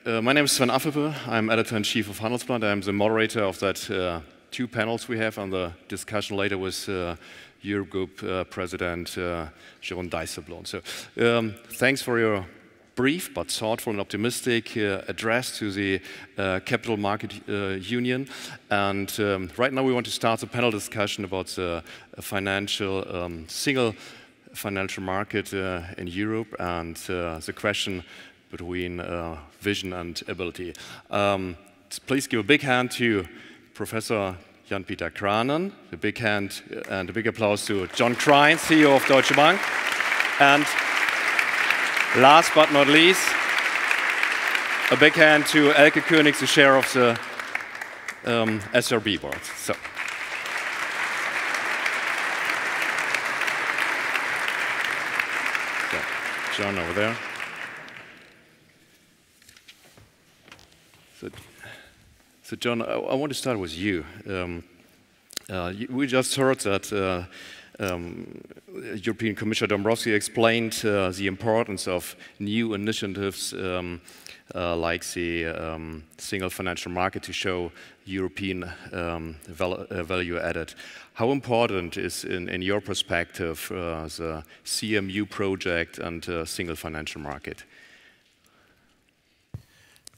My name is Sven Affelpe. I'm editor-in-chief of Handelsblatt. I'm the moderator of that two panels we have on the discussion later with Eurogroup President Jérôme Dijsselbloem. So thanks for your brief but thoughtful and optimistic address to the Capital Market Union. And right now we want to start a panel discussion about the single financial market in Europe and the question between vision and ability. Please give a big hand to Professor Jan-Peter Kranen, a big hand and a big applause to John Krein, CEO of Deutsche Bank. And last but not least, a big hand to Elke König, the chair of the SRB board. So. John over there. So John, I want to start with you. We just heard that European Commissioner Dombrovskis explained the importance of new initiatives like the single financial market to show European value added. How important is, in your perspective, the CMU project and single financial market?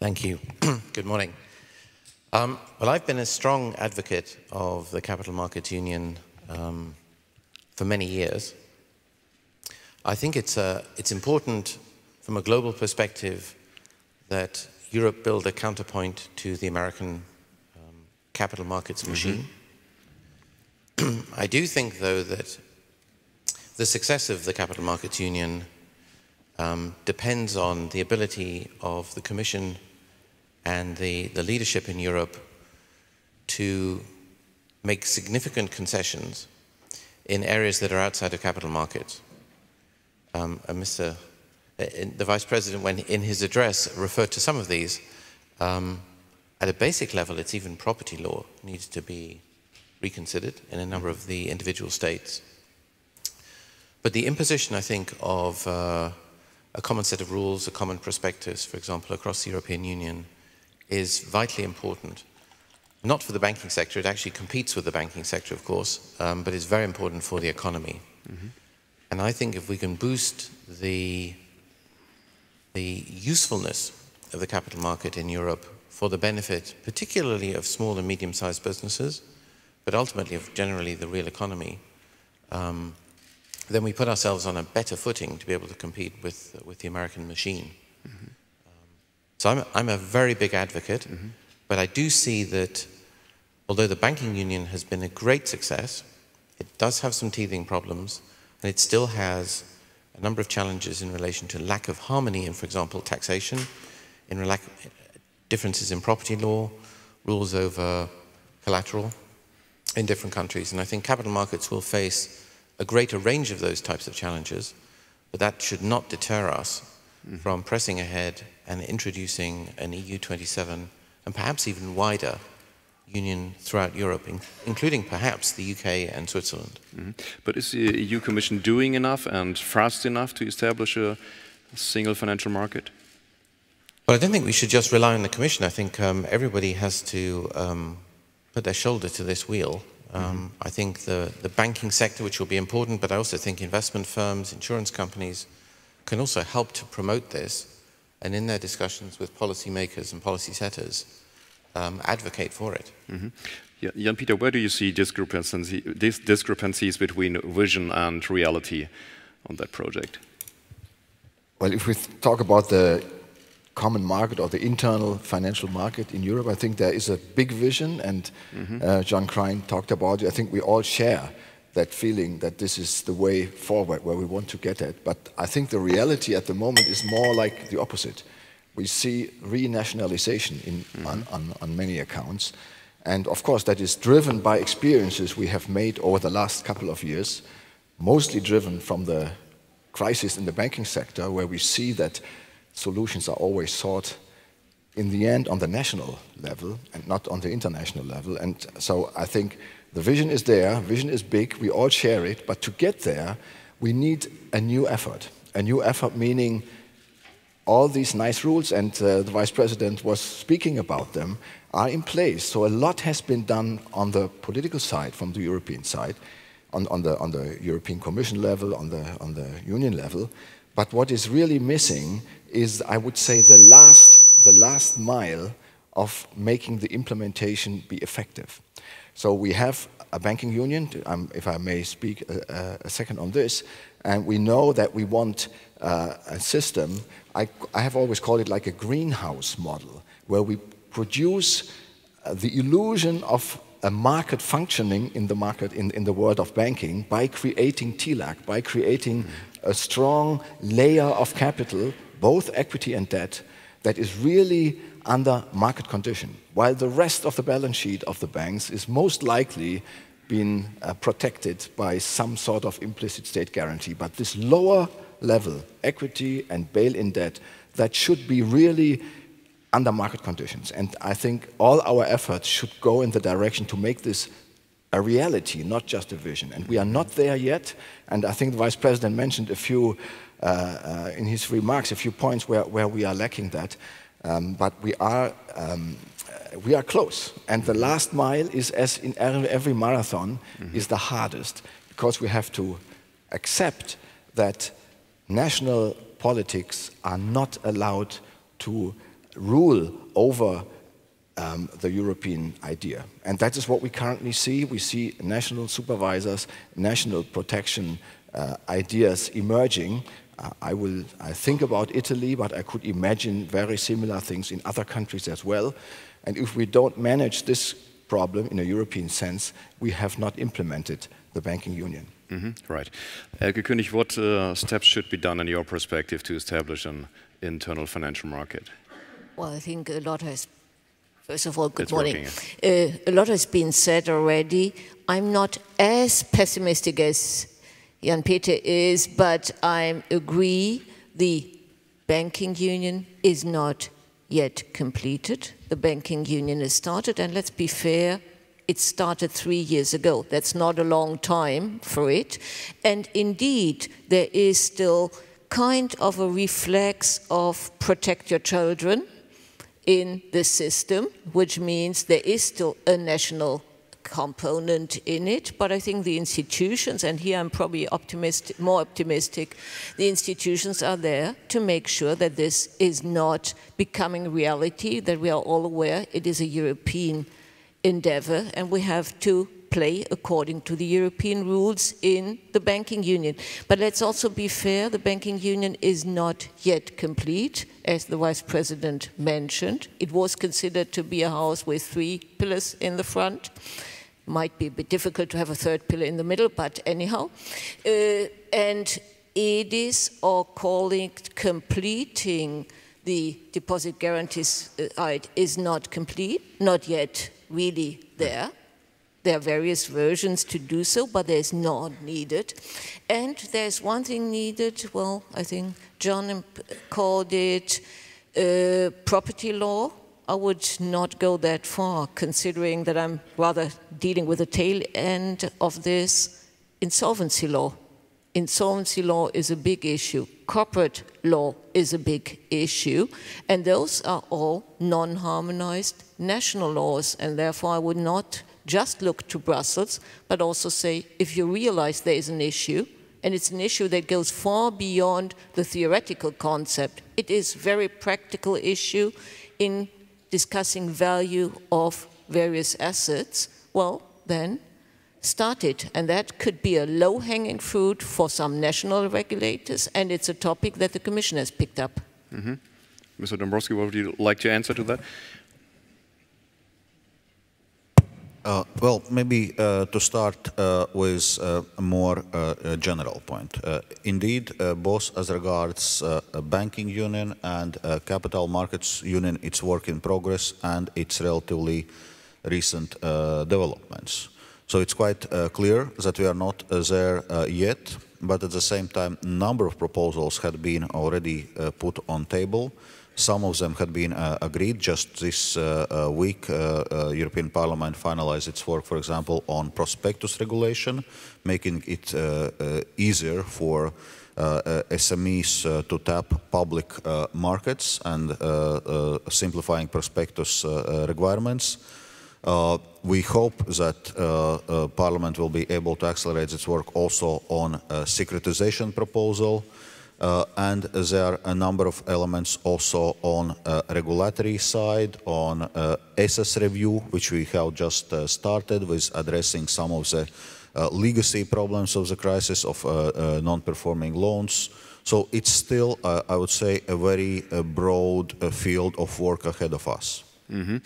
Thank you. Good morning. Well, I've been a strong advocate of the Capital Markets Union for many years. I think it's important from a global perspective that Europe build a counterpoint to the American capital markets machine. I do think, though, that the success of the Capital Markets Union depends on the ability of the Commission and the leadership in Europe to make significant concessions in areas that are outside of capital markets. The Vice President, when in his address, referred to some of these. At a basic level, it's even property law needs to be reconsidered in a number of the individual states. But the imposition, I think, of a common set of rules, a common prospectus, for example, across the European Union, is vitally important. Not for the banking sector, it actually competes with the banking sector, of course, but it's very important for the economy. And I think if we can boost the usefulness of the capital market in Europe for the benefit, particularly of small and medium-sized businesses, but ultimately of generally the real economy, then we put ourselves on a better footing to be able to compete with the American machine. So I'm a very big advocate, but I do see that although the banking union has been a great success, it does have some teething problems, and it still has a number of challenges in relation to lack of harmony in, for example, taxation, in differences in property law, rules over collateral in different countries. And I think capital markets will face a greater range of those types of challenges, but that should not deter us from pressing ahead and introducing an EU27 and perhaps even wider union throughout Europe, including perhaps the UK and Switzerland. But is the EU Commission doing enough and fast enough to establish a single financial market? Well, I don't think we should just rely on the Commission. I think everybody has to put their shoulder to this wheel. I think the banking sector, which will be important, but I also think investment firms, insurance companies, can also help to promote this, and in their discussions with policymakers and policy setters, advocate for it. Yeah, Jan-Peter, where do you see these discrepancies between vision and reality on that project? Well, if we talk about the common market or the internal financial market in Europe, I think there is a big vision, and John Krein talked about it. I think we all share that feeling that this is the way forward where we want to get at. But I think the reality at the moment is more like the opposite. We see renationalization on many accounts. And of course, that is driven by experiences we have made over the last couple of years, mostly driven from the crisis in the banking sector, where we see that solutions are always sought in the end on the national level and not on the international level. And so I think the vision is there, vision is big, we all share it, but to get there, we need a new effort meaning all these nice rules, and the Vice President was speaking about them, are in place. So a lot has been done on the political side, from the European side, on the European Commission level, on the Union level. But what is really missing is, I would say, the last mile of making the implementation be effective. So we have a banking union, if I may speak a second on this, and we know that we want a system, I have always called it like a greenhouse model, where we produce the illusion of a market functioning in the market, in the world of banking, by creating TLAC, by creating a strong layer of capital, both equity and debt, that is really under market condition, while the rest of the balance sheet of the banks is most likely being protected by some sort of implicit state guarantee. But this lower level, equity and bail-in debt, that should be really under market conditions. And I think all our efforts should go in the direction to make this a reality, not just a vision. And we are not there yet. And I think the Vice President mentioned a few, in his remarks, a few points where we are lacking that. But we are close. And the last mile is, as in every marathon, is the hardest, because we have to accept that national politics are not allowed to rule over the European idea. And that is what we currently see. We see national supervisors, national protection ideas emerging. I think about Italy, but I could imagine very similar things in other countries as well. And if we don't manage this problem in a European sense, we have not implemented the banking union. Right. Elke König, what steps should be done in your perspective to establish an internal financial market? Well, I think a lot has, first of all, good morning. A lot has been said already. I'm not as pessimistic as Jan-Peter is, but I agree the banking union is not yet completed. The banking union is started, and let's be fair, it started 3 years ago. That's not a long time for it. And indeed, there is still kind of a reflex of protect your children in the system, which means there is still a national component in it, but I think the institutions, and here I'm probably more optimistic, the institutions are there to make sure that this is not becoming reality, that we are all aware it is a European endeavor, and we have to play according to the European rules in the banking union. But let's also be fair, the banking union is not yet complete, as the Vice President mentioned. It was considered to be a house with 3 pillars in the front. Might be a bit difficult to have a 3rd pillar in the middle, but anyhow. And it is, or calling completing the deposit guarantees is not complete, not yet really there. There are various versions to do so, but there's not needed. And there's one thing needed, well, I think John called it property law. I would not go that far, considering that I'm rather dealing with the tail end of this. Insolvency law. Insolvency law is a big issue. Corporate law is a big issue. And those are all non-harmonized national laws. And therefore, I would not just look to Brussels, but also say, if you realize there is an issue, and it's an issue that goes far beyond the theoretical concept, it is a very practical issue in discussing value of various assets, well, then start it. And that could be a low-hanging fruit for some national regulators, and it's a topic that the Commission has picked up. Mr. Dombrovskis, what would you like to answer to that? Well, maybe to start with a more general point. Indeed, both as regards banking union and capital markets union, it's work in progress and it's relatively recent developments. So it's quite clear that we are not there yet, but at the same time, a number of proposals had been already put on table. Some of them had been agreed. Just this week, European Parliament finalized its work, for example, on prospectus regulation, making it easier for SMEs to tap public markets and simplifying prospectus requirements. We hope that Parliament will be able to accelerate its work also on a securitization proposal, and there are a number of elements also on regulatory side, on SS review, which we have just started with addressing some of the legacy problems of the crisis of non-performing loans. So it's still, I would say, a very broad field of work ahead of us. Mm-hmm.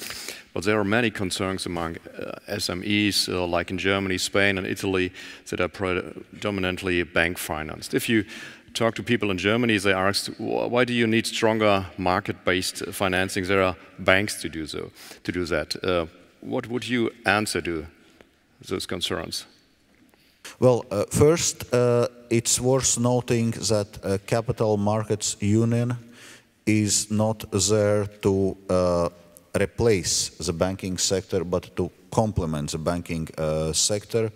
But there are many concerns among SMEs, like in Germany, Spain, and Italy, that are predominantly bank financed. If you talk to people in Germany, they ask, why do you need stronger market-based financing? There are banks to do that. What would you answer to those concerns? Well, first, it's worth noting that Capital Markets Union is not there to replace the banking sector, but to complement the banking sector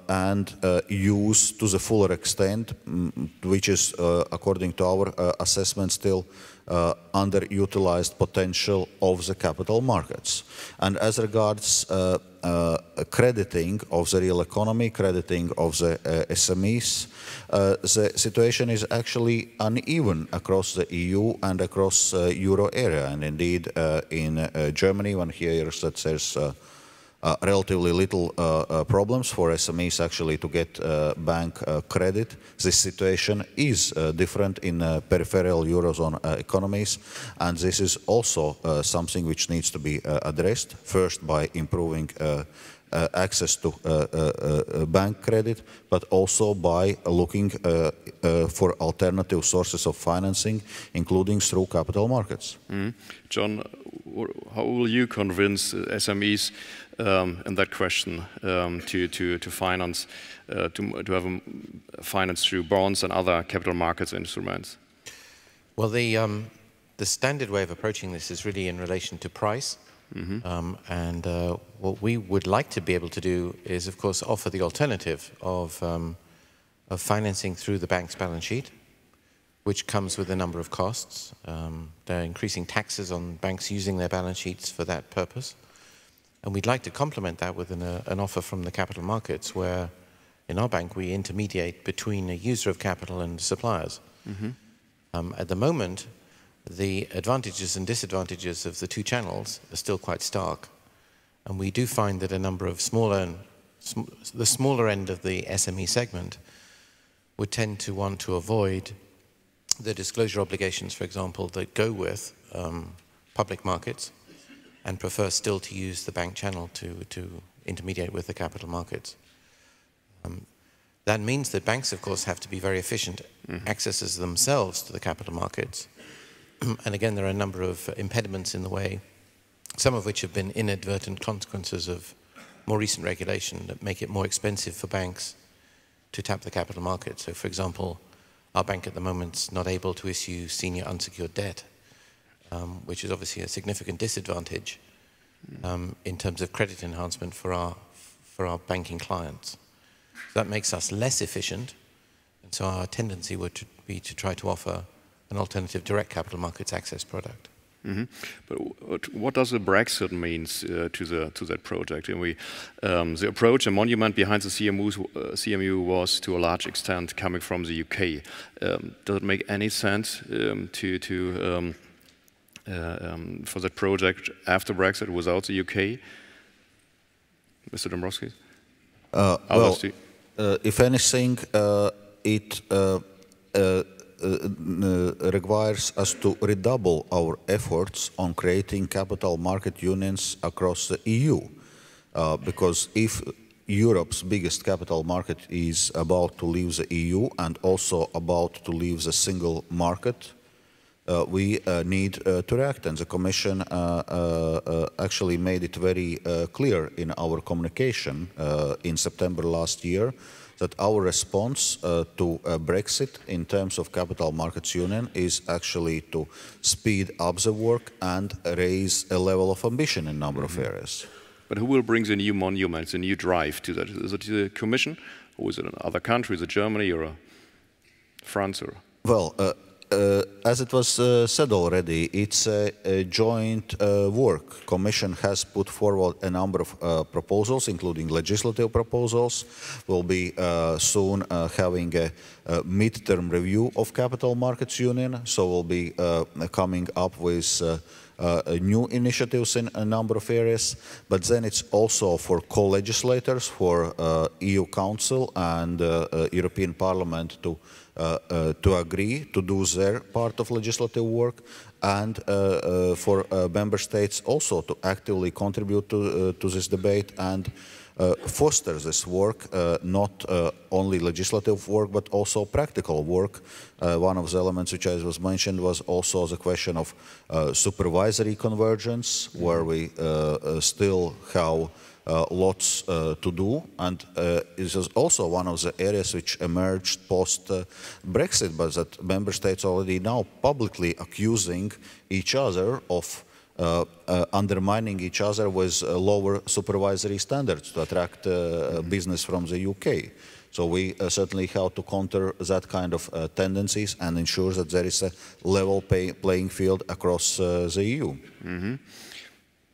and use to the fuller extent, which is, according to our assessment, still underutilized potential of the capital markets. And as regards crediting of the real economy, crediting of the SMEs, the situation is actually uneven across the EU and across euro area. And indeed, in Germany, one hears that there's relatively little problems for SMEs actually to get bank credit. This situation is different in peripheral Eurozone economies, and this is also something which needs to be addressed, first by improving access to bank credit, but also by looking for alternative sources of financing, including through capital markets. Mm-hmm. John, how will you convince SMEs in that question to finance, to have finance through bonds and other capital markets instruments? Well, the standard way of approaching this is really in relation to price. Mm-hmm. And what we would like to be able to do is, of course, offer the alternative of financing through the bank's balance sheet, which comes with a number of costs. They're increasing taxes on banks using their balance sheets for that purpose. And we'd like to complement that with an offer from the capital markets where, in our bank, we intermediate between a user of capital and suppliers. Mm-hmm. At the moment, the advantages and disadvantages of the two channels are still quite stark. And we do find that a number of the smaller end of the SME segment would tend to want to avoid the disclosure obligations, for example, that go with public markets, and prefer still to use the bank channel to intermediate with the capital markets. That means that banks, of course, have to be very efficient accesses themselves to the capital markets. And again, there are a number of impediments in the way, some of which have been inadvertent consequences of more recent regulation that make it more expensive for banks to tap the capital market. So, for example, our bank at the moment is not able to issue senior unsecured debt, which is obviously a significant disadvantage in terms of credit enhancement for our banking clients. So that makes us less efficient, and so our tendency would be to try to offer an alternative direct capital markets access product. Mm-hmm. But what does the Brexit mean to that project? And the approach, the monument behind the CMU was to a large extent coming from the UK. Does it make any sense for that project after Brexit without the UK? Mr. Dombrovskis? Well, if anything, it requires us to redouble our efforts on creating capital market unions across the EU. Because if Europe's biggest capital market is about to leave the EU and also about to leave the single market, we need to react. And the Commission actually made it very clear in our communication in September last year that our response to Brexit in terms of capital markets union is actually to speed up the work and raise a level of ambition in a number of areas. But who will bring the new monuments, the new drive to that? Is it the Commission, or is it another country? Is it Germany or France? Or? Well, as it was said already, it's a joint work. Commission has put forward a number of proposals, including legislative proposals. We'll be soon having a mid-term review of Capital Markets Union, so we'll be coming up with new initiatives in a number of areas, but then it's also for co-legislators, for EU Council and European Parliament to agree to do their part of legislative work, and for member states also to actively contribute to this debate and foster this work, not only legislative work, but also practical work. One of the elements which I was mentioned was also the question of supervisory convergence, where we still have lots to do, and this is also one of the areas which emerged post-Brexit, but that member states already now publicly accusing each other of undermining each other with lower supervisory standards to attract business from the UK. So we certainly have to counter that kind of tendencies and ensure that there is a level playing field across the EU. Mm-hmm.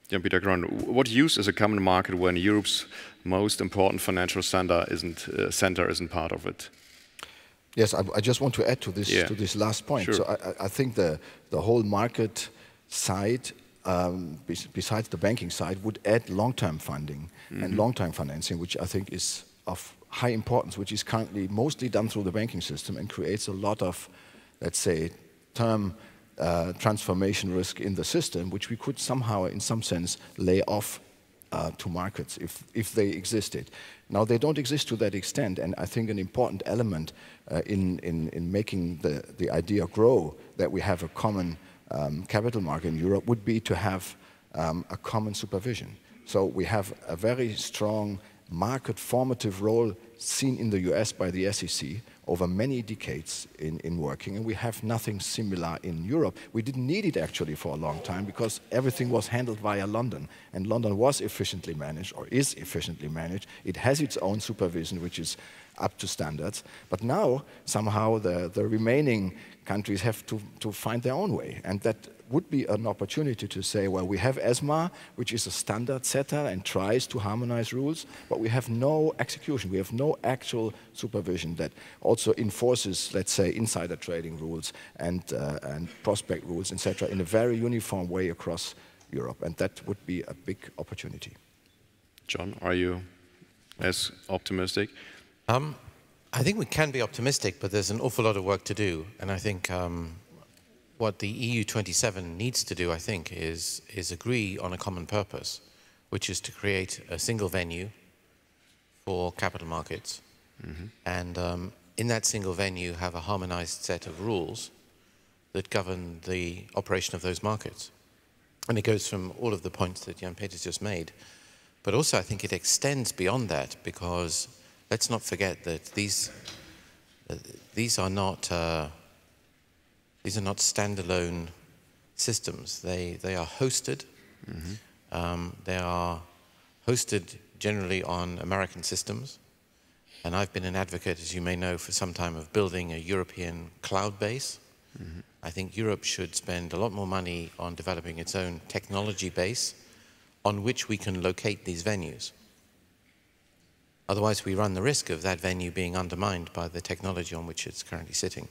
Jan-Peter Grön, what use is a common market when Europe's most important financial center isn't part of it? Yes, I just want to add to this last point. Sure. So I think the whole market side, besides the banking side, would add long-term funding and long-term financing, which I think is of high importance, which is currently mostly done through the banking system and creates a lot of, let's say, term transformation risk in the system, which we could somehow, in some sense, lay off to markets if they existed. Now, they don't exist to that extent, and I think an important element in making the idea grow that we have a common capital market in Europe would be to have a common supervision. So we have a very strong market formative role seen in the US by the SEC over many decades in working, and we have nothing similar in Europe. We didn't need it actually for a long time because everything was handled via London, and London was efficiently managed, or is efficiently managed. It has its own supervision, which is up to standards, but now somehow the remaining countries have to find their own way, and that would be an opportunity to say, well, we have ESMA, which is a standard setter and tries to harmonize rules, but we have no execution. We have no actual supervision that also enforces, let's say, insider trading rules and prospect rules, etc., in a very uniform way across Europe, and that would be a big opportunity. John, are you as optimistic? I think we can be optimistic, but there's an awful lot of work to do, and I think what the EU 27 needs to do, I think, is agree on a common purpose, which is to create a single venue for capital markets, and in that single venue have a harmonized set of rules that govern the operation of those markets. And it goes from all of the points that Jan-Peter's just made, but also I think it extends beyond that, because let's not forget that these are not standalone systems. They are hosted. They are hosted generally on American systems. And I've been an advocate, as you may know, for some time of building a European cloud base. I think Europe should spend a lot more money on developing its own technology base on which we can locate these venues. Otherwise, we run the risk of that venue being undermined by the technology on which it's currently sitting.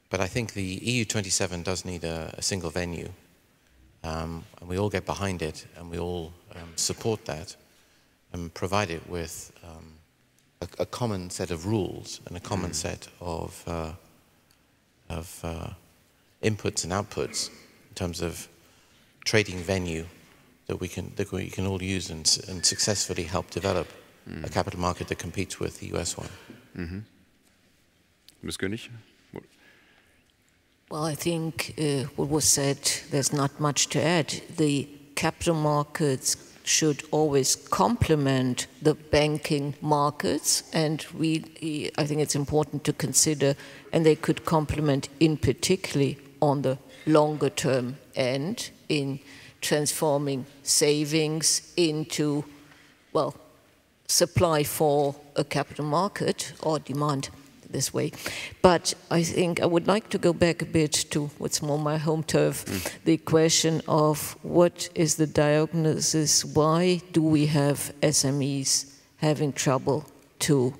But I think the EU 27 does need a single venue, and we all get behind it, and we all support that, and provide it with a common set of rules and a common set of inputs and outputs in terms of trading venue that we can all use and successfully help develop a capital market that competes with the US one. Ms. König? Well, I think what was said, there's not much to add. The capital markets should always complement the banking markets, and I think it's important to consider, and they could complement in particularly on the longer term end in transforming savings into, well, supply for a capital market or demand this way. But I think I would like to go back a bit to what's more my home turf, the question of what is the diagnosis, why do we have SMEs having trouble to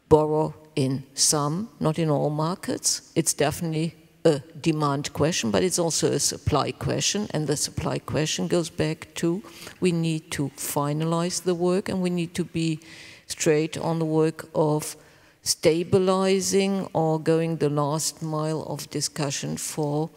borrow in some, not in all markets. It's definitely a demand question, but it's also a supply question, and the supply question goes back to we need to finalize the work, and we need to be straight on the work of stabilizing or going the last mile of discussion for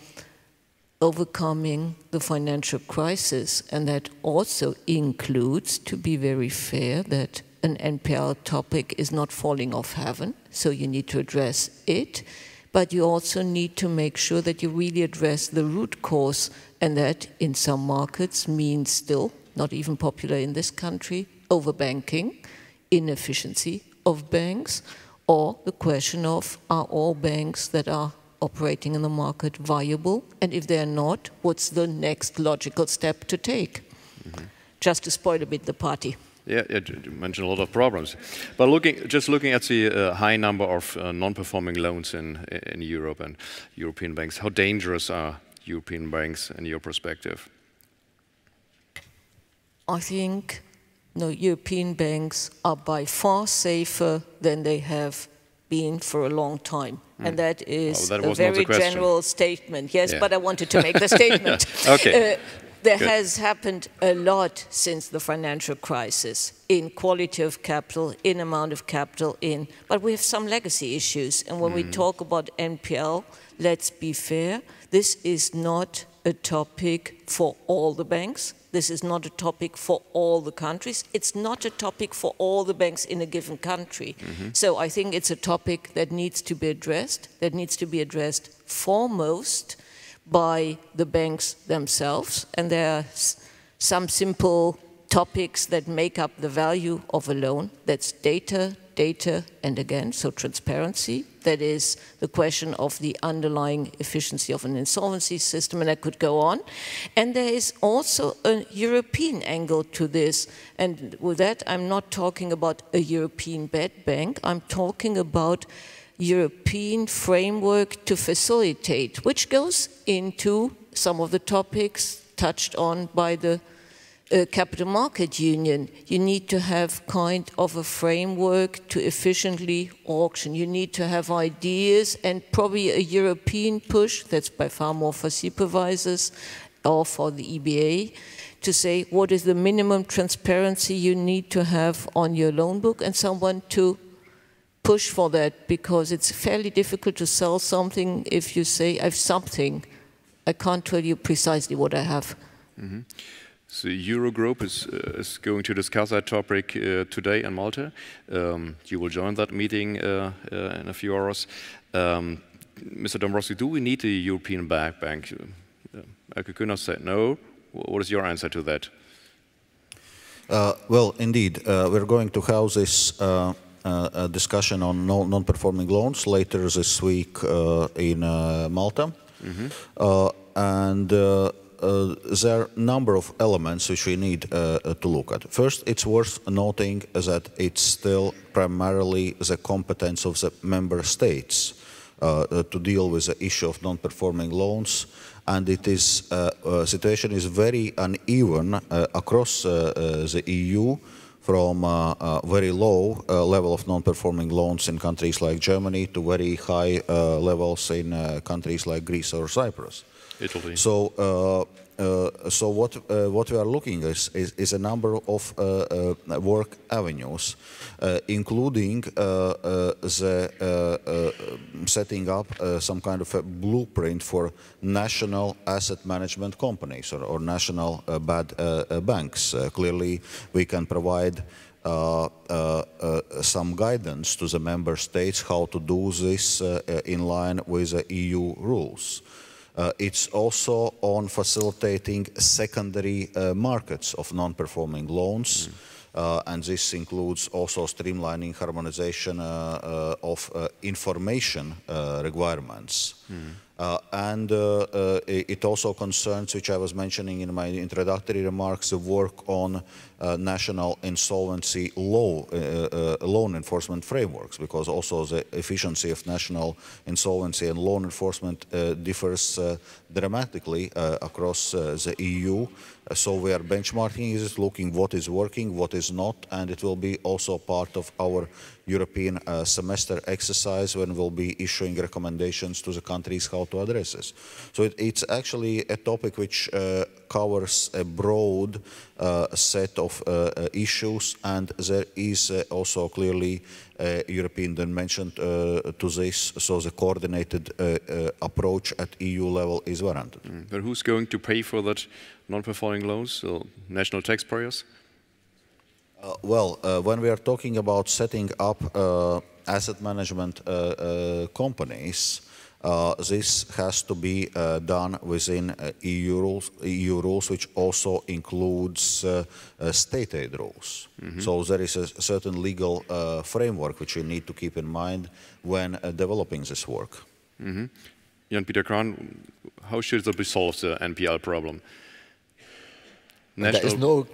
overcoming the financial crisis. And that also includes, to be very fair, that an NPL topic is not falling off heaven, so you need to address it, but you also need to make sure that you really address the root cause, and that in some markets means still, not even popular in this country, overbanking, inefficiency of banks, or the question of are all banks that are operating in the market viable, and if they're not, what's the next logical step to take? Just to spoil a bit the party. Yeah, you mentioned a lot of problems. But just looking at the high number of non-performing loans in Europe and European banks, how dangerous are European banks in your perspective? I think European banks are by far safer than they have been for a long time. And that is a very general statement. Yes, yeah. But I wanted to make the statement. Okay. There has happened a lot since the financial crisis in quality of capital, in amount of capital, but we have some legacy issues. And when we talk about NPL, let's be fair, this is not a topic for all the banks. This is not a topic for all the countries. It's not a topic for all the banks in a given country. So I think it's a topic that needs to be addressed, foremost by the banks themselves. And there are some simple topics that make up the value of a loan. That's data, and again, so transparency. That is the question of the underlying efficiency of an insolvency system, and I could go on. And there is also a European angle to this. And with that, I'm not talking about a European bad bank. I'm talking about European framework to facilitate, which goes into some of the topics touched on by the Capital Market Union. You need to have kind of a framework to efficiently auction. You need to have ideas and probably a European push, that's by far more for supervisors or for the EBA, to say what is the minimum transparency you need to have on your loan book, and someone to push for that, because it's fairly difficult to sell something if you say, I have something. I can't tell you precisely what I have. So Eurogroup is going to discuss that topic today in Malta. You will join that meeting in a few hours. Mr. Dombrovskis, do we need a European bank? Elke Kunners said no. What is your answer to that? Well, indeed, we're going to have this a discussion on non-performing loans later this week in Malta. And there are a number of elements which we need to look at. First, it's worth noting that it's still primarily the competence of the member states to deal with the issue of non-performing loans, and it is situation is very uneven across the EU, from a very low level of non-performing loans in countries like Germany to very high levels in countries like Greece or Cyprus. Italy. So what we are looking at is a number of work avenues, including setting up some kind of a blueprint for national asset management companies or national bad banks. Clearly, we can provide some guidance to the member states how to do this in line with the EU rules. It's also on facilitating secondary markets of non-performing loans. And this includes also streamlining harmonization of information requirements. And it also concerns, which I was mentioning in my introductory remarks, the work on national insolvency law, loan enforcement frameworks, because also the efficiency of national insolvency and loan enforcement differs dramatically across the EU. So we are benchmarking it, looking what is working, what is not, and it will be also part of our European semester exercise when we'll be issuing recommendations to the countries how to address this. So it's actually a topic which covers a broad set of issues, and there is also clearly a European dimension to this, so the coordinated approach at EU level is warranted. But who's going to pay for that non-performing loans? So national taxpayers? Well, when we are talking about setting up asset management companies, this has to be done within EU rules, which also includes state aid rules. So there is a certain legal framework which you need to keep in mind when developing this work. Jan-Peter Krahn, how should there be solved the NPL problem? There is no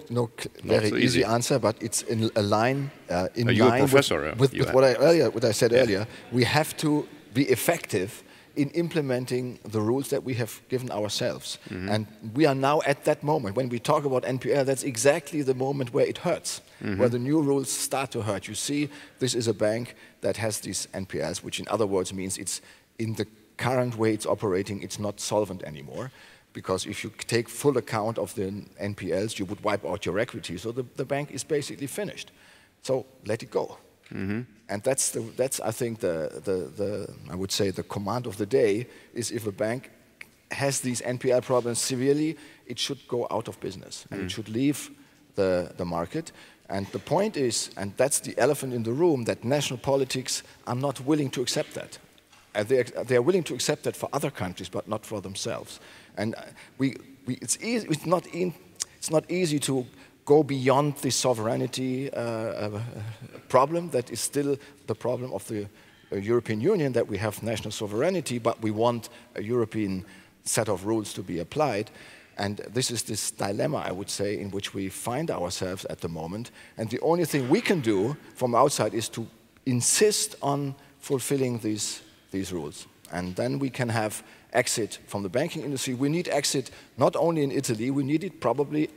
very so easy answer, but it's in line with what I said earlier. We have to be effective in implementing the rules that we have given ourselves. And we are now at that moment. When we talk about NPL, that's exactly the moment where it hurts, where the new rules start to hurt. You see, this is a bank that has these NPLs, which in other words means it's in the current way it's operating, it's not solvent anymore. Because if you take full account of the NPLs, you would wipe out your equity. So the bank is basically finished. So let it go. And that's I think I would say the command of the day is if a bank has these NPL problems severely, it should go out of business and it should leave the market. And the point is, and that's the elephant in the room, that national politics are not willing to accept that. They are willing to accept that for other countries, but not for themselves. And it's not easy to go beyond the sovereignty problem that is still the problem of the European Union, that we have national sovereignty, but we want a European set of rules to be applied. And this is this dilemma, I would say, in which we find ourselves at the moment. And the only thing we can do from outside is to insist on fulfilling these rules. And then we can have exit from the banking industry. We need exit not only in Italy, we need it probably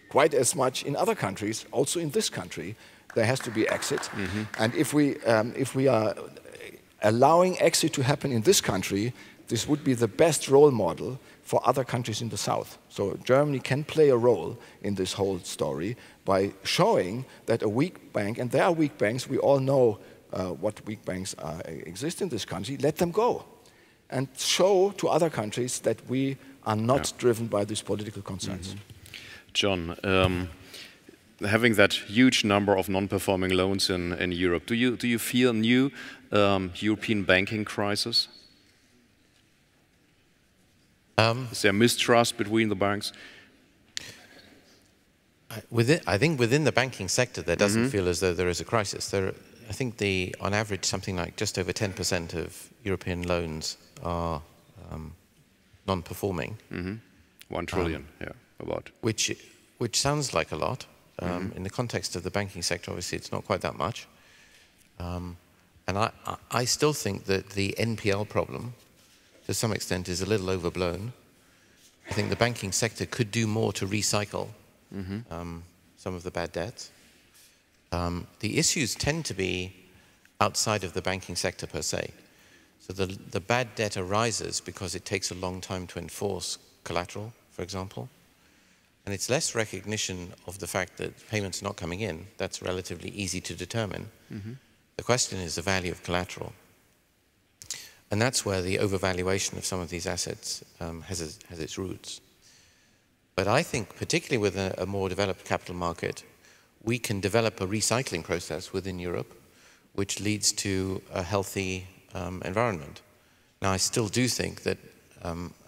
quite as much in other countries, also in this country. There has to be exit. And if we are allowing exit to happen in this country, this would be the best role model for other countries in the south. So Germany can play a role in this whole story by showing that a weak bank, and there are weak banks, we all know what weak banks exist in this country, let them go. And show to other countries that we are not driven by these political concerns. John, having that huge number of non-performing loans in Europe, do you feel a new European banking crisis? Is there mistrust between the banks? I think within the banking sector there doesn't feel as though there is a crisis. I think on average something like just over 10% of European loans are non-performing. 1 trillion, about. Which sounds like a lot. In the context of the banking sector, obviously it's not quite that much. And I still think that the NPL problem, to some extent, is a little overblown. I think the banking sector could do more to recycle some of the bad debts. The issues tend to be outside of the banking sector per se. So the bad debt arises because it takes a long time to enforce collateral, for example. And it's less recognition of the fact that payments are not coming in. That's relatively easy to determine. The question is the value of collateral. And that's where the overvaluation of some of these assets has its roots. But I think, particularly with a more developed capital market, we can develop a recycling process within Europe which leads to a healthy environment. Now, I still do think that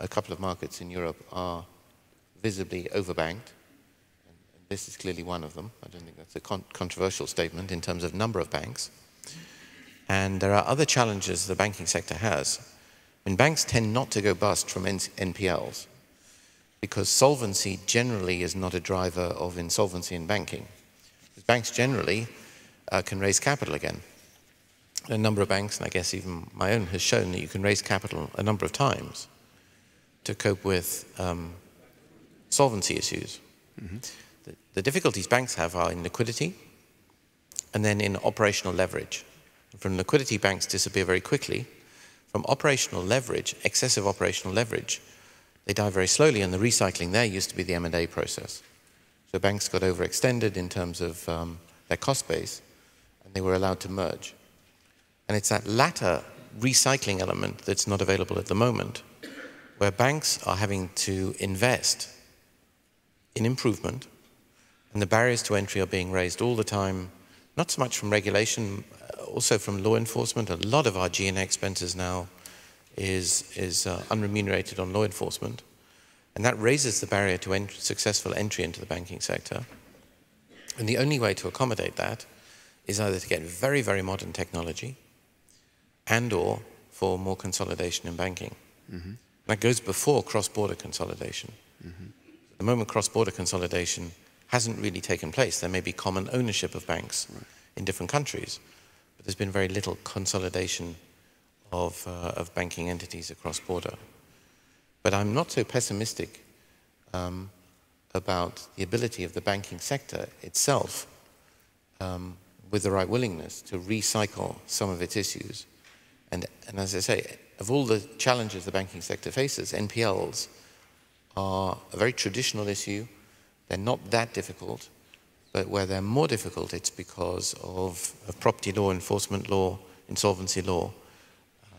a couple of markets in Europe are visibly overbanked. And this is clearly one of them. I don't think that's a controversial statement in terms of number of banks. And there are other challenges the banking sector has. I mean, banks tend not to go bust from NPLs because solvency generally is not a driver of insolvency in banking. Banks generally can raise capital again. A number of banks, and I guess even my own, has shown that you can raise capital a number of times to cope with solvency issues. Mm-hmm. The difficulties banks have are in liquidity and then in operational leverage. From liquidity, banks disappear very quickly. From operational leverage, excessive operational leverage, they die very slowly, and the recycling there used to be the M&A process. So banks got overextended in terms of their cost base, and they were allowed to merge. And it's that latter recycling element that's not available at the moment, where banks are having to invest in improvement, and the barriers to entry are being raised all the time, not so much from regulation, also from law enforcement. A lot of our G&A expenses now is unremunerated on law enforcement, and that raises the barrier to successful entry into the banking sector. And the only way to accommodate that is either to get very, very modern technology and/or for more consolidation in banking. Mm-hmm. That goes before cross-border consolidation. Mm-hmm. At the moment, cross-border consolidation hasn't really taken place. There may be common ownership of banks in different countries, but there's been very little consolidation of banking entities across border. But I'm not so pessimistic about the ability of the banking sector itself, with the right willingness, to recycle some of its issues. And as I say, of all the challenges the banking sector faces, NPLs are a very traditional issue. They're not that difficult, but where they're more difficult, it's because of property law, enforcement law, insolvency law.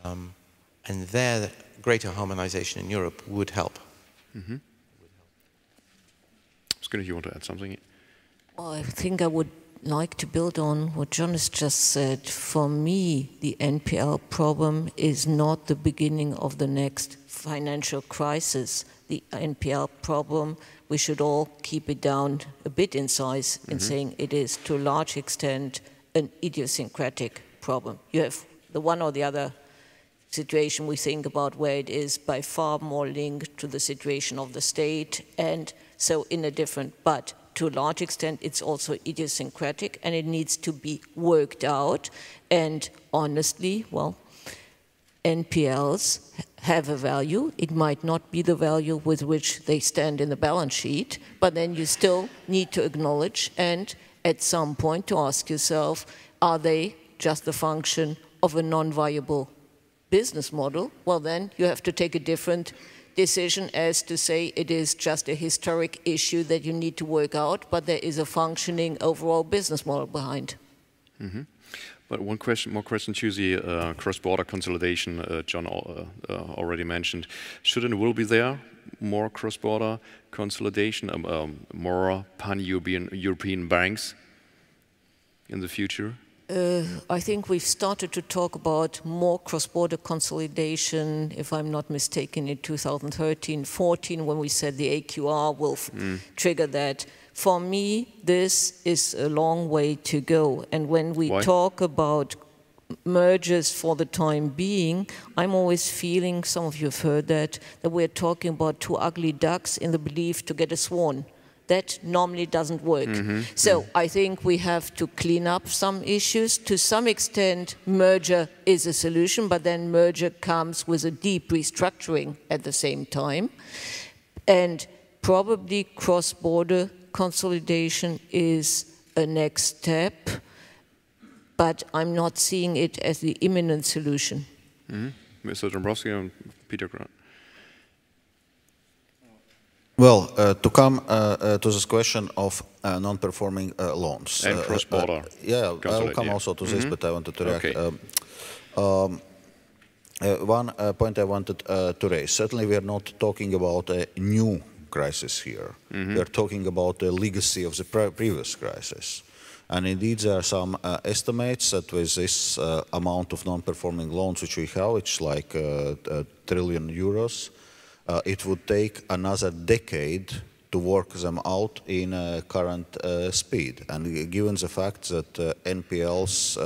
And there, greater harmonization in Europe would help. Mm-hmm. Skinner, you want to add something? Well, I think I would like to build on what John has just said. For me, the NPL problem is not the beginning of the next financial crisis. The NPL problem, we should all keep it down a bit in size in saying it is to a large extent an idiosyncratic problem. You have the one or the other situation we think about where it is by far more linked to the situation of the state, and so in a different, but to a large extent it's also idiosyncratic and it needs to be worked out. And honestly, well, NPLs have a value. It might not be the value with which they stand in the balance sheet, but then you still need to acknowledge and at some point to ask yourself, are they just a function of a non-viable business model? Well, then you have to take a different decision as to say it is just a historic issue that you need to work out, but there is a functioning overall business model behind. Mm-hmm. But one question, more question to the cross-border consolidation John already mentioned. Should and will be there more cross-border consolidation, more pan-European banks in the future? I think we've started to talk about more cross-border consolidation, if I'm not mistaken, in 2013-14, when we said the AQR will trigger that. For me, this is a long way to go. And when we talk about mergers for the time being, I'm always feeling, some of you have heard that we're talking about two ugly ducks in the belief to get a swan. That normally doesn't work. So I think we have to clean up some issues. To some extent, merger is a solution, but then merger comes with a deep restructuring at the same time. And probably cross-border consolidation is a next step, but I'm not seeing it as the imminent solution. Mr. Dombrowski and Peter Grant. Well, to come to this question of non-performing loans. And cross-border. Yeah, I'll come also to this, but I wanted to react. One point I wanted to raise. Certainly we are not talking about a new crisis here. We are talking about the legacy of the previous crisis. And indeed, there are some estimates that with this amount of non-performing loans which we have, it's like €1 trillion, it would take another decade to work them out in current speed. And given the fact that NPLs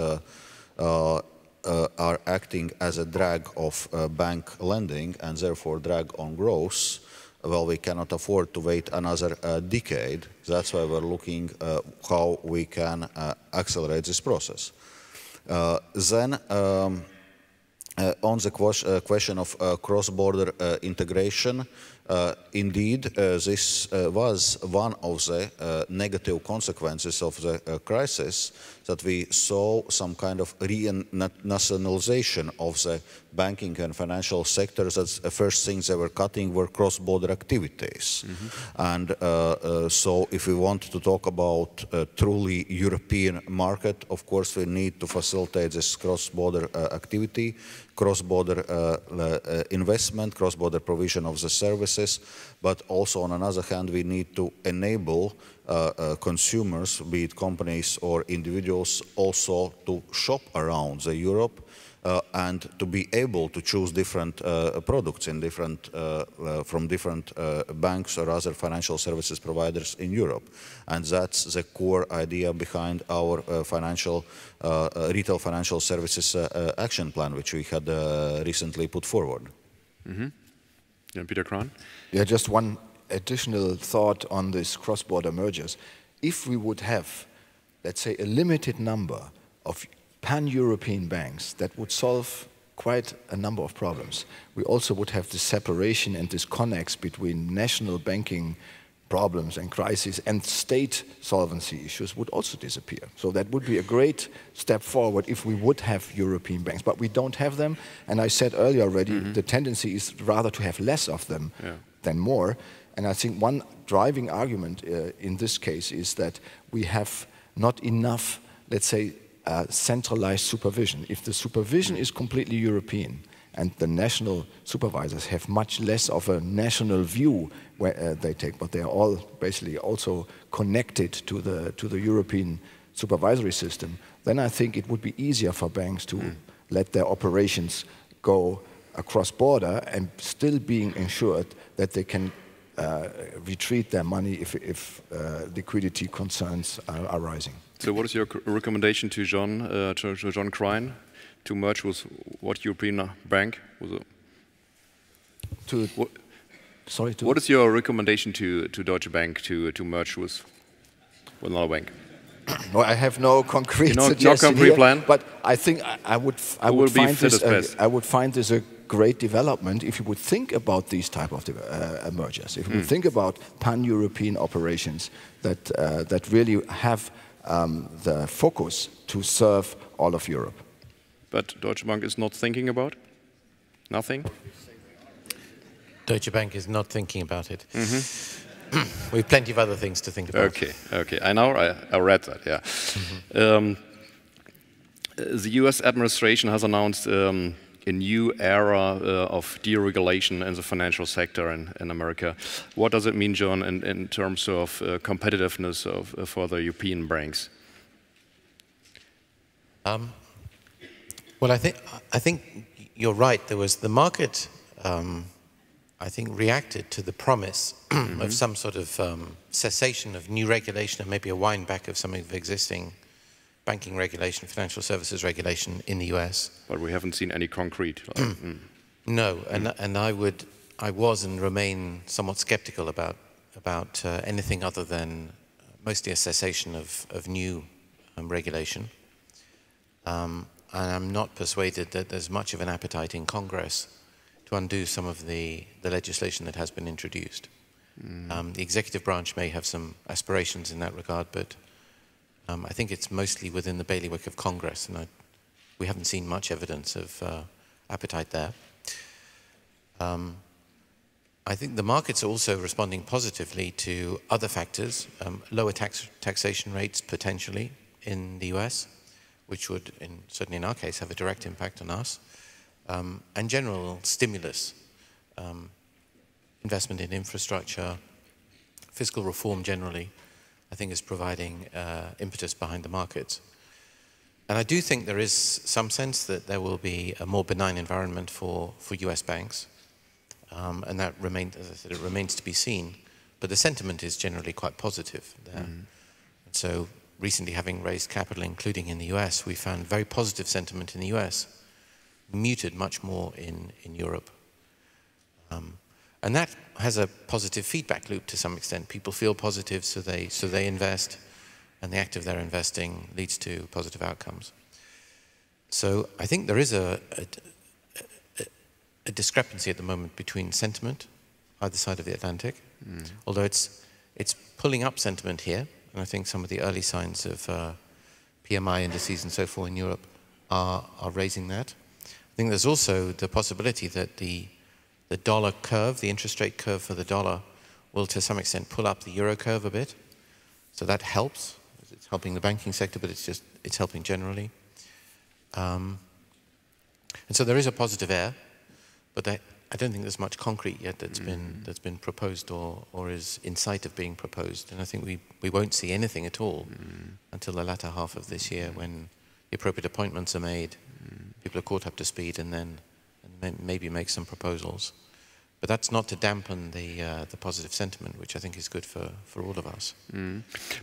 are acting as a drag of bank lending and therefore drag on growth, well, we cannot afford to wait another decade. That's why we're looking how we can accelerate this process. Then, on the question of cross-border integration, indeed, this was one of the negative consequences of the crisis, that we saw some kind of renationalization of the banking and financial sectors. That's the first things they were cutting were cross-border activities. And so if we want to talk about a truly European market, of course we need to facilitate this cross-border activity, cross-border investment, cross-border provision of the services, but also on another hand we need to enable consumers, be it companies or individuals, also to shop around Europe and to be able to choose different products in from different banks or other financial services providers in Europe. And that's the core idea behind our retail financial services action plan, which we had recently put forward. Yeah, Peter Krahn? Yeah, just one additional thought on this cross-border mergers. If we would have, let's say, a limited number of pan-European banks, that would solve quite a number of problems. We also would have this separation and disconnects between national banking problems and crises and state solvency issues would also disappear. So that would be a great step forward if we would have European banks. But we don't have them, and I said earlier already, the tendency is rather to have less of them than more. And I think one driving argument in this case is that we have not enough, let's say, centralized supervision. If the supervision is completely European and the national supervisors have much less of a national view where they take, but they are all basically also connected to the European supervisory system, then I think it would be easier for banks to let their operations go across border and still being ensured that they can retreat their money if liquidity concerns are rising. So what is your recommendation to John Crine to merge with what European bank? What is your recommendation to Deutsche Bank to merge with another bank? Well, I have no concrete suggestion no concrete here, plan, but I think I would find this a great development if you would think about these type of mergers. If you would think about pan-European operations that really have the focus to serve all of Europe. But Deutsche Bank is not thinking about? Nothing? Deutsche Bank is not thinking about it. We have plenty of other things to think about. Okay. I read that, yeah. The US administration has announced a new era of deregulation in the financial sector in America. What does it mean, John, in terms of competitiveness for the European banks? Well, I think you're right. There was the market. I think reacted to the promise of some sort of cessation of new regulation and maybe a wind back of some of the existing banking regulation, financial services regulation in the US. But we haven't seen any concrete. No, and I was and remain somewhat skeptical about anything other than mostly a cessation of new regulation. And I'm not persuaded that there's much of an appetite in Congress to undo some of the legislation that has been introduced. The executive branch may have some aspirations in that regard, but I think it's mostly within the bailiwick of Congress, and we haven't seen much evidence of appetite there. I think the markets are also responding positively to other factors, lower taxation rates potentially in the US, which would, certainly in our case, have a direct impact on us, and general stimulus, investment in infrastructure, fiscal reform generally, I think is providing impetus behind the markets. And I do think there is some sense that there will be a more benign environment for US banks. And that remains, as I said, it remains to be seen. But the sentiment is generally quite positive there. And so recently, having raised capital, including in the US, we found very positive sentiment in the US, muted much more in Europe. And that has a positive feedback loop to some extent. People feel positive, so they invest, and the act of their investing leads to positive outcomes. So I think there is a discrepancy at the moment between sentiment, either side of the Atlantic, although it's pulling up sentiment here, and I think some of the early signs of PMI indices and so forth in Europe are raising that. I think there's also the possibility that the dollar curve, the interest rate curve for the dollar, will to some extent pull up the euro curve a bit. So that helps. It's helping the banking sector, but it's helping generally. And so there is a positive air, but I don't think there's much concrete yet that's been proposed or is in sight of being proposed. And I think we won't see anything at all until the latter half of this year, when the appropriate appointments are made, people are caught up to speed, and then maybe make some proposals. But that's not to dampen the positive sentiment, which I think is good for all of us.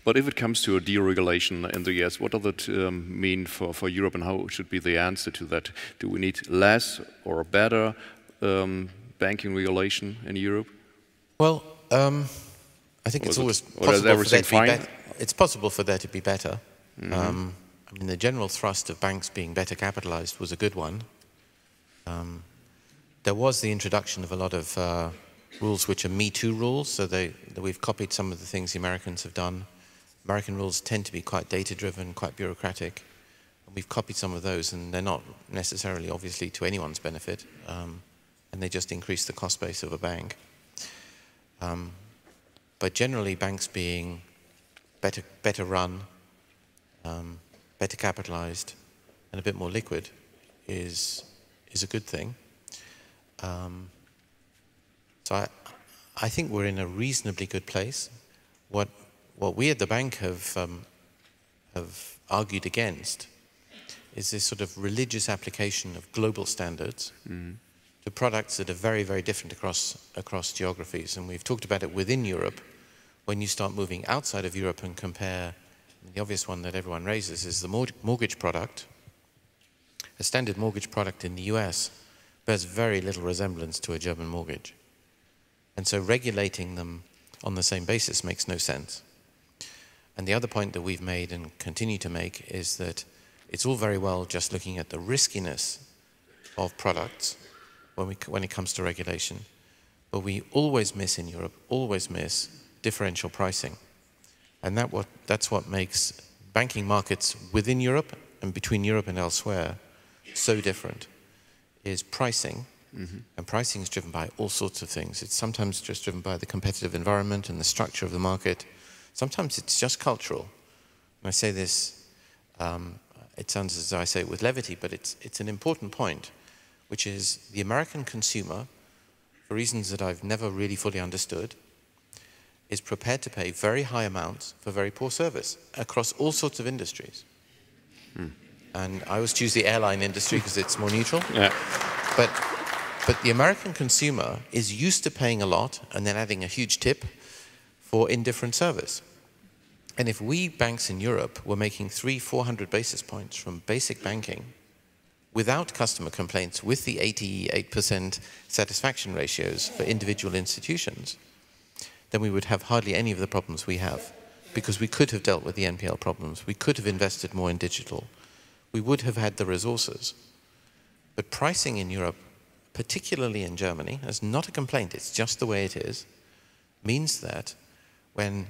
But if it comes to a deregulation in the US, what does it mean for Europe, and how should be the answer to that? Do we need less or better banking regulation in Europe? Well, I think it's always possible for there to be better. It's possible for there to be better. I mean, the general thrust of banks being better capitalized was a good one. There was the introduction of a lot of rules which are Me Too rules, so we've copied some of the things the Americans have done. American rules tend to be quite data-driven, quite bureaucratic. And we've copied some of those, and they're not necessarily, obviously, to anyone's benefit, and they just increase the cost base of a bank. But generally, banks being better run, better capitalized, and a bit more liquid is a good thing. So I think we're in a reasonably good place. What we at the bank have argued against is this sort of religious application of global standards to products that are very, very different across geographies. And we've talked about it within Europe. When you start moving outside of Europe and compare, the obvious one that everyone raises is the mortgage product. A standard mortgage product in the US bears very little resemblance to a German mortgage. And so regulating them on the same basis makes no sense. And the other point that we've made and continue to make is that it's all very well just looking at the riskiness of products when it comes to regulation, but we always miss in Europe, differential pricing. And that's what makes banking markets within Europe and between Europe and elsewhere so different, is pricing. And pricing is driven by all sorts of things. It's sometimes just driven by the competitive environment and the structure of the market. Sometimes it's just cultural. And I say this, it sounds as though I say it with levity, but it's an important point, which is the American consumer, for reasons that I've never really fully understood, is prepared to pay very high amounts for very poor service across all sorts of industries. And I always choose the airline industry because it's more neutral. Yeah. But the American consumer is used to paying a lot and then adding a huge tip for indifferent service. And if we banks in Europe were making 300-400 basis points from basic banking without customer complaints, with the 88% satisfaction ratios for individual institutions, then we would have hardly any of the problems we have, because we could have dealt with the NPL problems. We could have invested more in digital. We would have had the resources. But pricing in Europe, particularly in Germany, is not a complaint, it's just the way it is, means that when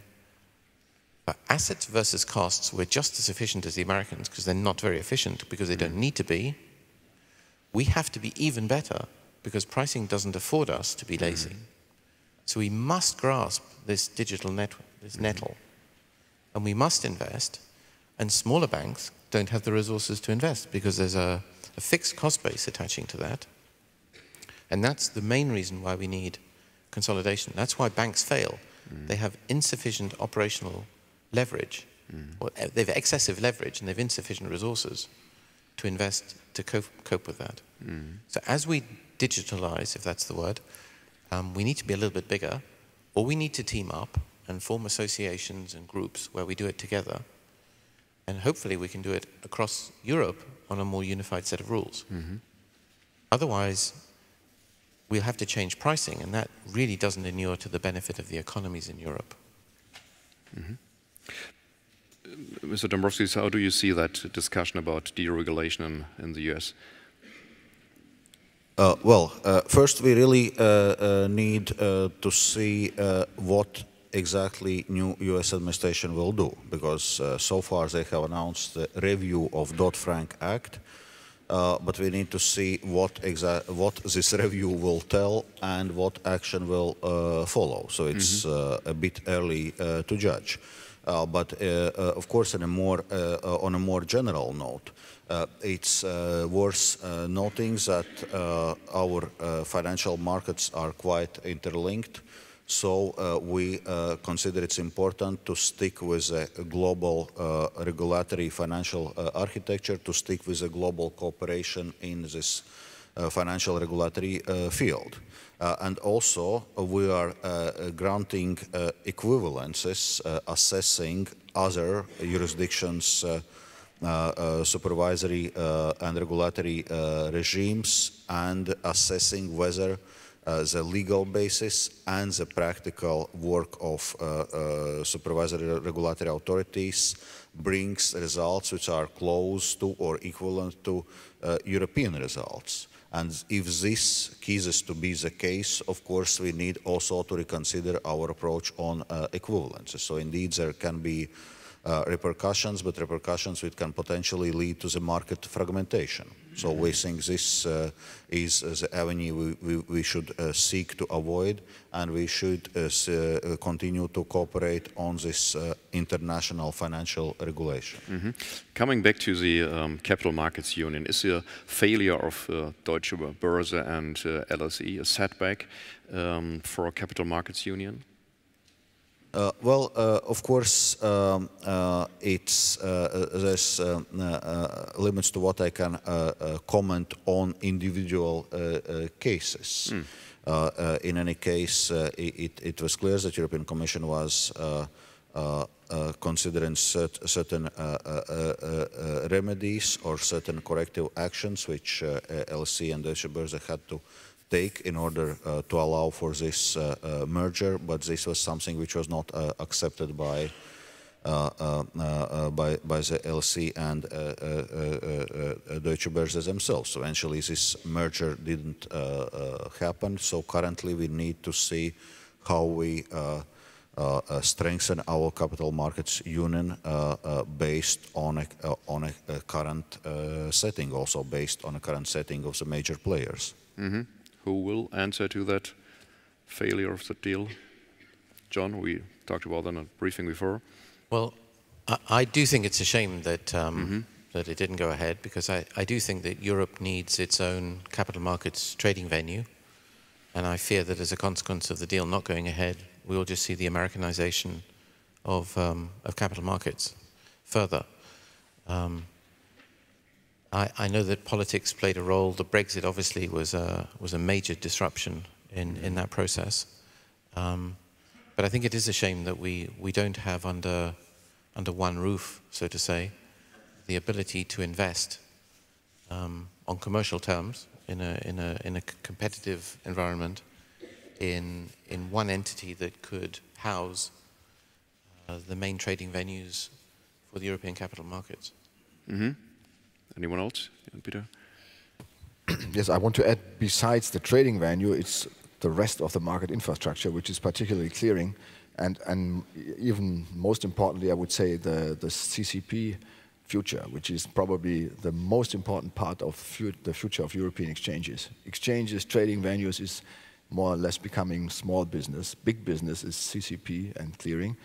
assets versus costs were just as efficient as the Americans, because they're not very efficient, because they don't need to be, we have to be even better, because pricing doesn't afford us to be lazy. So we must grasp this digital network, this nettle, and we must invest, and smaller banks don't have the resources to invest, because there's a fixed cost base attaching to that. And that's the main reason why we need consolidation. That's why banks fail. They have insufficient operational leverage, or they've excessive leverage and they've insufficient resources to invest to cope with that. So as we digitalize, if that's the word, we need to be a little bit bigger, or we need to team up and form associations and groups where we do it together. And hopefully we can do it across Europe on a more unified set of rules. Otherwise, we'll have to change pricing, and that really doesn't inure to the benefit of the economies in Europe. Mr. Dombrovskis, how do you see that discussion about deregulation in the US? First we really need to see what exactly new US administration will do, because so far they have announced the review of Dodd-Frank Act, but we need to see what this review will tell and what action will follow. So it's a bit early to judge. But of course, on a more general note, it's worth noting that our financial markets are quite interlinked. So we consider it's important to stick with a global regulatory financial architecture, to stick with a global cooperation in this financial regulatory field. And also we are granting equivalences, assessing other jurisdictions' supervisory and regulatory regimes, and assessing whether the legal basis and the practical work of supervisory regulatory authorities brings results which are close to or equivalent to European results. And if this ceases to be the case, of course, we need also to reconsider our approach on equivalences. So indeed, there can be repercussions, but repercussions which can potentially lead to the market fragmentation. So we think this is the avenue we should seek to avoid, and we should continue to cooperate on this international financial regulation. Coming back to the Capital Markets Union, is the failure of Deutsche Börse and LSE a setback for a Capital Markets Union? Of course, there's limits to what I can comment on individual cases. In any case, it was clear that the European Commission was considering certain remedies or certain corrective actions which LSE and Deutsche Börse had to take in order to allow for this merger, but this was something which was not accepted by the LSE and Deutsche Börse themselves. So eventually this merger didn't happen. So currently we need to see how we strengthen our capital markets union based on a current setting, also based on a current setting of the major players. Who will answer to that failure of the deal? John, we talked about that in a briefing before. Well, I do think it's a shame that that it didn't go ahead, because I do think that Europe needs its own capital markets trading venue, and I fear that as a consequence of the deal not going ahead, we will just see the Americanization of capital markets further. I know that politics played a role. The Brexit obviously was a major disruption in that process. But I think it is a shame that we don't have under one roof, so to say, the ability to invest on commercial terms in a competitive environment in one entity that could house the main trading venues for the European capital markets. Anyone else? Peter? Yes, I want to add, besides the trading venue, it's the rest of the market infrastructure, which is particularly clearing, and even most importantly, I would say the CCP future, which is probably the most important part of the future of European exchanges. Exchanges, trading venues is more or less becoming small business. Big business is CCP and clearing,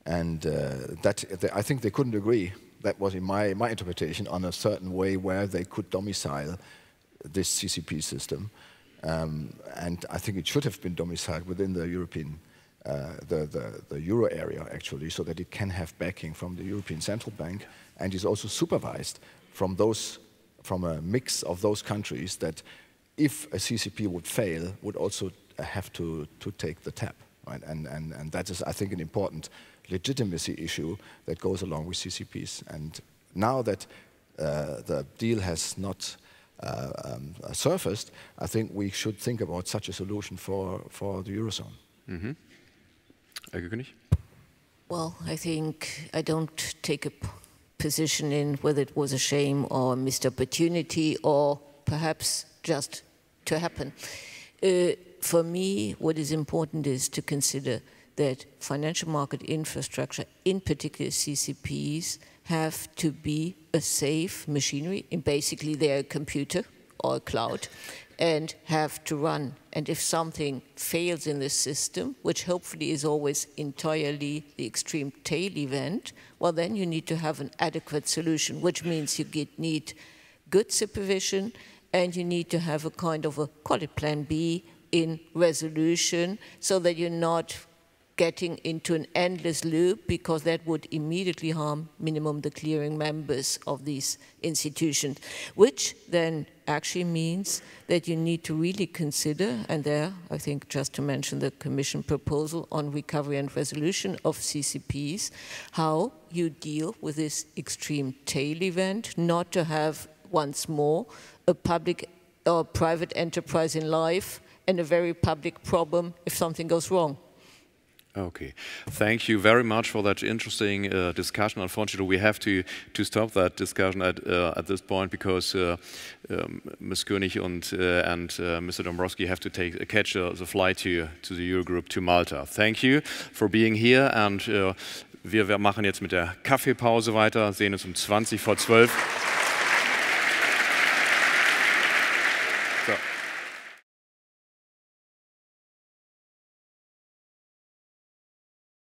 and I think they couldn't agree. That was in my interpretation on a certain way where they could domicile this CCP system, and I think it should have been domiciled within the European the euro area, actually, so that it can have backing from the European Central Bank, and is also supervised from a mix of those countries that, if a CCP would fail, would also have to take the tap, right? And that is, I think, an important legitimacy issue that goes along with CCPs. And now that the deal has not surfaced, I think we should think about such a solution for the Eurozone. Mm-hmm. Well, I think I don't take a position in whether it was a shame or a missed opportunity or perhaps just to happen. For me, what is important is to consider that financial market infrastructure, in particular CCPs, have to be a safe machinery, and basically they're a computer or a cloud, and have to run. And if something fails in the system, which hopefully is always entirely the extreme tail event, well, then you need to have an adequate solution, which means you need good supervision, and you need to have a kind of a, call it plan B, in resolution, so that you're not getting into an endless loop, because that would immediately harm minimum the clearing members of these institutions, which then actually means that you need to really consider, and there I think just to mention the Commission proposal on recovery and resolution of CCPs, how you deal with this extreme tail event, not to have once more a public or private enterprise in life and a very public problem if something goes wrong. Okay, thank you very much for that interesting discussion. Unfortunately, we have to stop that discussion at this point, because Ms. König and Mr. Dombrovskis have to catch the flight to the Eurogroup to Malta. Thank you for being here, and wir machen jetzt mit der Kaffeepause weiter, sehen uns um 20 vor 12.